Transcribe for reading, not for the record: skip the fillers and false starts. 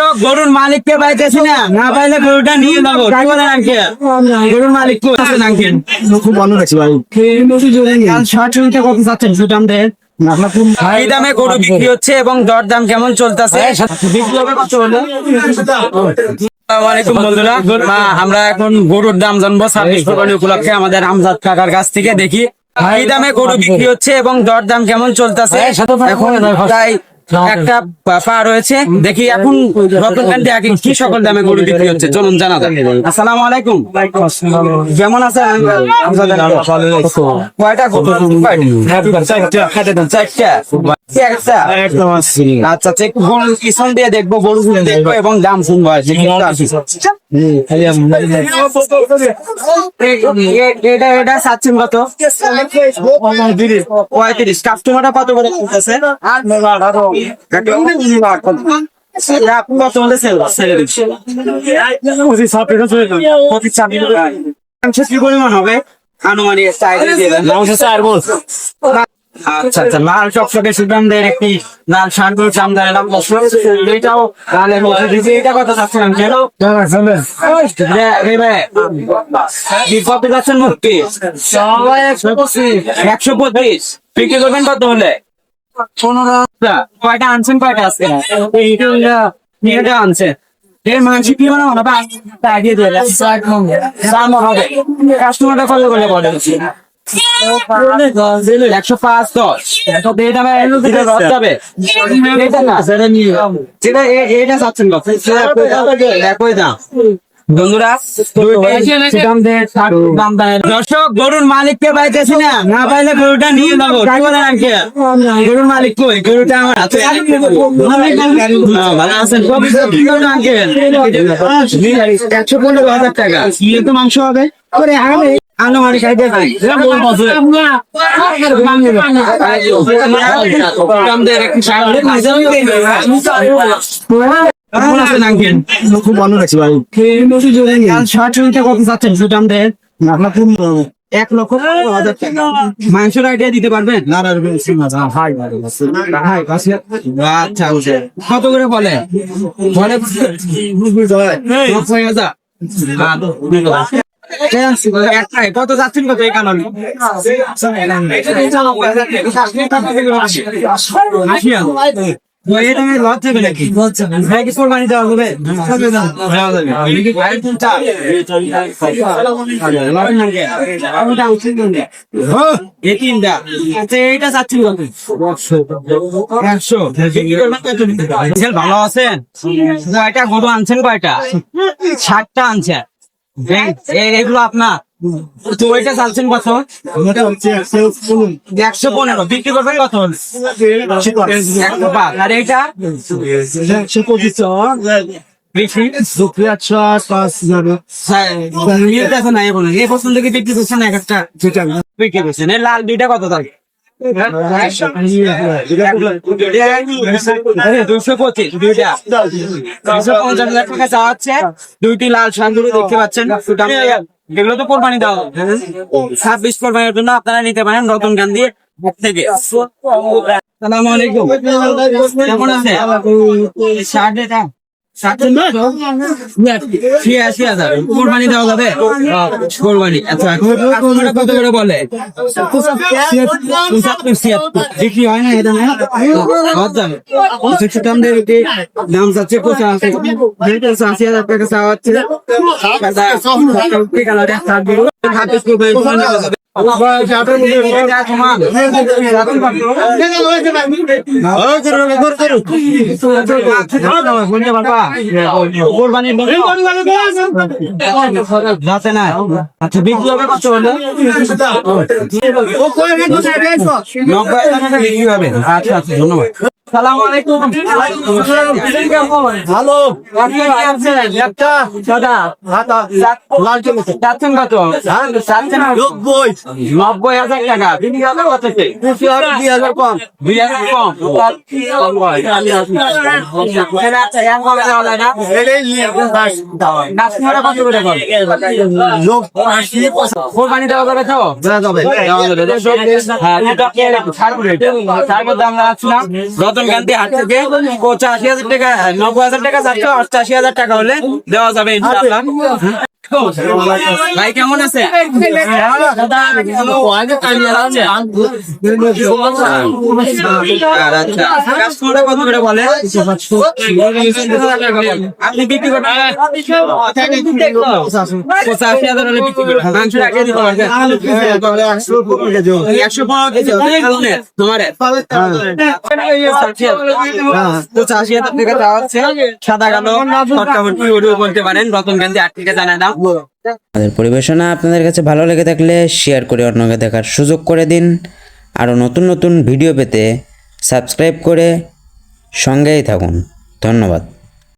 দর্শক গরুর মালিককে পাইতেছি না, না পাইলে গরুটা নিয়ে যাবো। কি বলেন আঙ্কেল? গরুর মালিক কো আছেন আঙ্কেল? খুব ভালো লাগছে ভাই। কাল শর্ট শুনতে কত যাচ্ছেন সুটাম দেন? কি দামে গরু বিক্রি হচ্ছে এবং দর দাম কেমন চলতেছে? বিক্রি হবে কত হলো? আসসালামু আলাইকুম বন্ধুরা, আমরা এখন গরুর দাম জানবো 26 কোরবানি উপলক্ষে আমাদের আমজাদ কাকার কাছ থেকে। দেখি কি দামে গরু বিক্রি হচ্ছে এবং দর দাম কেমন চলতেছে। এখন প্রায় একটা পা রয়েছে, দেখি এখন রতনকান্তি আগে কি সকল দামে গরু বিক্রি হচ্ছে চলুন জানা যাক। আসসালামু আলাইকুম, কেমন আছেন? কয়টা গরু? চারটা। আচ্ছা, একটু গরু পিছন দিয়ে দেখবো, গরু দেখবো এবং দাম শুনবো। এটা চাচ্ছেন কত? 35। কাস্টমারটা কত করে বলতেছে? আপনি কত বলে কি পরিমাণ হবে আনুমানিক? আচ্ছা আচ্ছা, লাল চকচকে সুগন্ধের একটি লাল ষাট গরুর দাম এটাও লালের মধ্যে দিয়েছে। এটা কত চাচ্ছেন? কত যাচ্ছেন? 125। বিক্রি করবেন কত হলে? 15। কয়টা আনছেন? কয়টা আজকে এটা আনছে মানসিক কি মানে আইডিয়া দিয়ে হবে। কাস্টমারটা কত করে বলে? 105, 10 যাবে। এটা চাচ্ছেন একই দাম বন্ধুরা। দর্শক গরুর মালিককে পাইতেছি না, না পাইলে গরুটা নিয়ে যাবো। কি বলেন আঙ্কেল? গরুর মালিক কই? গরুটা আমার হাতে। ভালো আছেন আঙ্কেল? 115,000 টাকা। তো মাংস হবে আনুমানিক খুব ভালো লাগছে ভাই। শর্ট শুনতে কত যাচ্ছেন সুটাম দেন? 1,15,000 টাকা। মাংসের আইডিয়া দিতে পারবেন? আচ্ছা, কত করে বলে? 90,000। কত যাচ্ছেন? কত এই কারণে 80,000। লস যাবে নাকি? কোরবানি দেওয়া হবে? এইটা চাচ্ছি কত? 100। ভালো আছেন? কয়টা গরু আনছেন? কয়টা? 60টা আনছেন। এগুলো আপনার তো ওইটা চাচ্ছেন কত? 115। বিক্রি করবেন কত? 105। আর এইটা 125। বিক্রি করছেন এক একটা বিক্রি করছেন। লাল দুইটা কত থাকে? 225। 250,000 টাকা চাওয়া হচ্ছে। দুইটি লাল শান্তরু দেখতে পাচ্ছেন। এগুলো তো কোরবানি দেওয়া 26 কোরবানির জন্য আপনারা নিতে পারেন রতনকান্দি থেকে। আসসালামু আলাইকুম, কেমন আছে? 80,000 কোরবানি দেওয়া যাবে? কোরবানি। আচ্ছা, কত করে বলে? 75। বিক্রি হয় না এটা? দাম যাচ্ছে 85,000 টাকা চাওয়া হচ্ছে। যাতে না। আচ্ছা, বিক্রি হবে কত হলো? 90,000 বিক্রি হবে। আচ্ছা আচ্ছা, ধন্যবাদ। আসসালামু আলাইকুম। ভালো। চাচ্ছেন কত? 90,000 টাকা। বিক্রি হবে কত? 2,000 কম। 2,000 কম। কোরবানি দেওয়া যাবে তো? যাবে। আমরা আসছিলাম রতন গান্ধী হাট থেকে 85,000 টাকা 90,000 টাকা যাচ্ছে, 88,000 টাকা হলে দেওয়া যাবে ইনশাআল্লাহ। ভাই কেমন আছে? কাস্টমাররা কত করে বলে? আপনি বিক্রি করেন 85,000 হলে বিক্রি করেন। মাংস রাখিয়ে দিতে পারবেন 115 কেজি তোমার 85,000 টাকা দেওয়া হচ্ছে। সাদা কালো ফটকাফটকি ওটিও বলতে পারেন। রতন গান্ধী হাট থেকে জানাই দাম। আমাদের পরিবেশনা আপনাদের কাছে ভালো লেগে থাকলে শেয়ার করে অন্যকে দেখার সুযোগ করে দিন। আরও নতুন নতুন ভিডিও পেতে সাবস্ক্রাইব করে সঙ্গেই থাকুন। ধন্যবাদ।